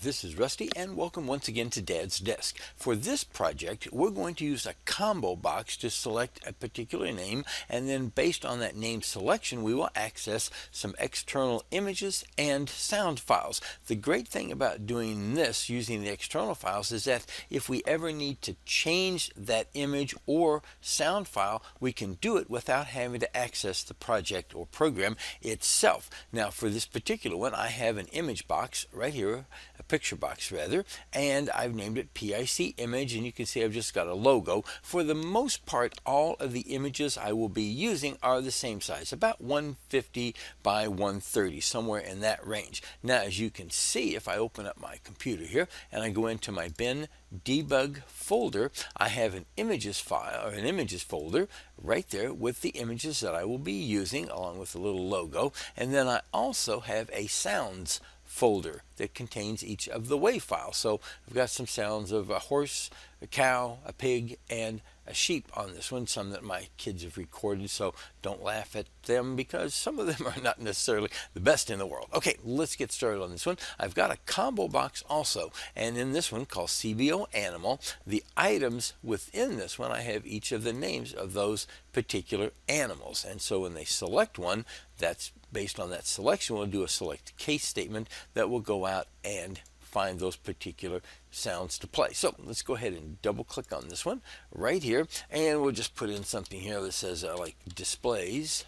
this is Rusty, and welcome once again to Dad's Desk. For this project, we're going to use a combo box to select a particular name, and then based on that name selection, we will access some external images and sound files. The great thing about doing this using the external files is that if we ever need to change that image or sound file, we can do it without having to access the project or program itself. Now, for this particular one, I have an image box right here, a picture box rather, and I've named it PIC image, and you can see I've just got a logo. For the most part, all of the images I will be using are the same size, about 150 by 130, somewhere in that range. Now, as you can see, if I open up my computer here and I go into my bin debug folder, I have an images file or an images folder right there with the images that I will be using along with the little logo, and then I also have a sounds folder that contains each of the WAV files. So I've got some sounds of a horse, a cow, a pig, and a sheep on this one, some that my kids have recorded, so don't laugh at them because some of them are not necessarily the best in the world. Okay, let's get started on this one. I've got a combo box also, and in this one called CBO Animal, the items within this one, I have each of the names of those particular animals, and so when they select one, that's based on that selection, we'll do a select case statement that will go out and find those particular sounds to play. So let's go ahead and double click on this one right here, and we'll just put in something here that says like displays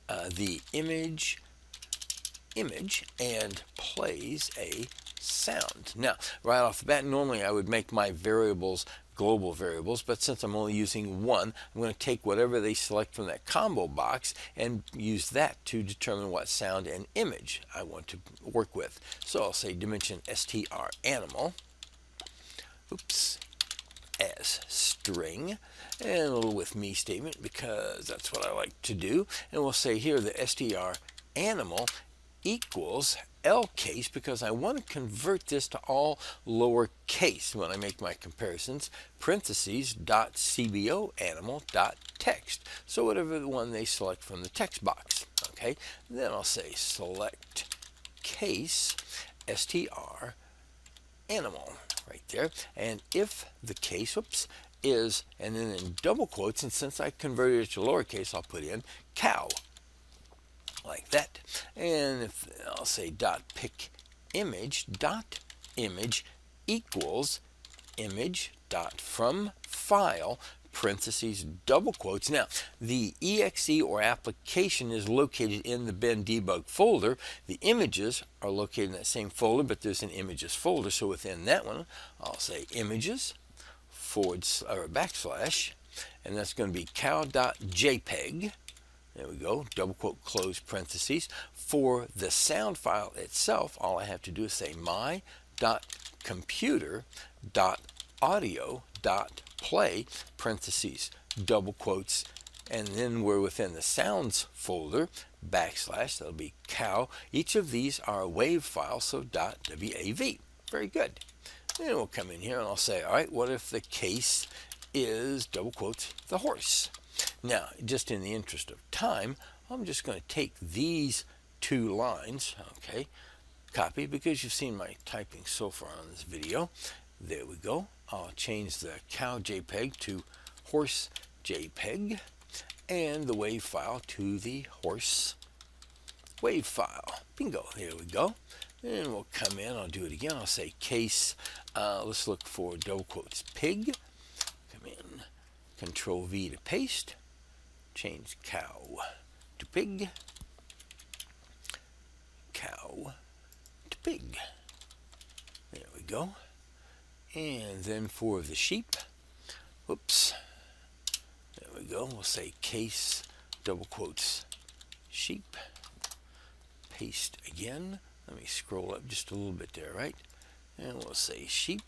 the image and plays a sound. Now, right off the bat, normally I would make my variables global variables, but since I'm only using one, I'm going to take whatever they select from that combo box and use that to determine what sound and image I want to work with. So I'll say dimension str animal, as string, and a little with me statement because that's what I like to do, and we'll say here the str animal equals L case because I want to convert this to all lowercase when I make my comparisons, parentheses dot cbo animal dot text. So whatever the one they select from the text box. Okay, then I'll say select case str animal right there, and if the case is, and then in double quotes, and since I converted it to lowercase, I'll put in cow like that, and if I'll say dot pick image equals image dot from file parentheses double quotes. Now the exe or application is located in the bin debug folder. The images are located in that same folder, but there's an images folder, so within that one I'll say images / and that's going to be cow.jpg. There we go, double quote, close parentheses. For the sound file itself, all I have to do is say my.computer.audio.play, parentheses, double quotes, and then we're within the sounds folder, / that'll be cow. Each of these are a WAV file, so .wav. Very good. Then we'll come in here and I'll say, all right, what if the case is, double quotes, the horse? Now, just in the interest of time, I'm just going to take these two lines, okay, copy, because you've seen my typing so far on this video. There we go. I'll change the cow JPEG to horse JPEG, and the WAV file to the horse WAV file. Bingo, there we go. And we'll come in, I'll do it again. I'll say case, let's look for double quotes, pig. Come in, Control V to paste, change cow to pig, cow to pig. There we go. And then for the sheep, there we go. We'll say case, double quotes, sheep, paste again. Let me scroll up just a little bit there, right? And we'll say sheep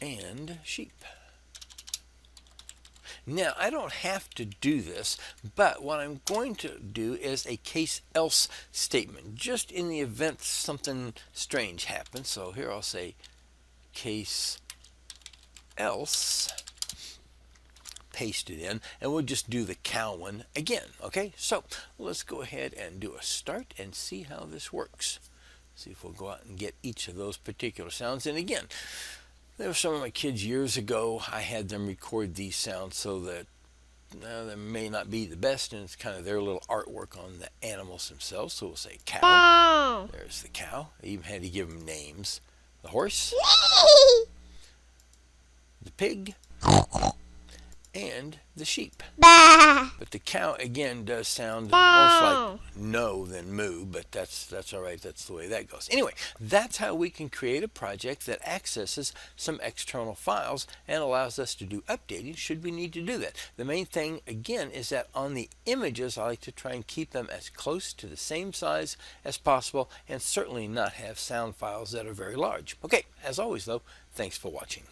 and sheep. Now, I don't have to do this, but what I'm going to do is a case else statement, just in the event something strange happens. So here I'll say case else, paste it in, and we'll just do the cow one again. Okay, so let's go ahead and do a start and see how this works. See if we'll go out and get each of those particular sounds. And again, there were some of my kids years ago, I had them record these sounds so that they may not be the best, and it's kind of their little artwork on the animals themselves. So we'll say cow. There's the cow. I even had to give them names. The horse, the pig, and the sheep. But the cow again does sound most like no than moo, but that's all right. That's the way that goes. Anyway, that's how we can create a project that accesses some external files and allows us to do updating should we need to do that. The main thing again is that on the images, I like to try and keep them as close to the same size as possible, and certainly not have sound files that are very large. Okay, as always though, thanks for watching.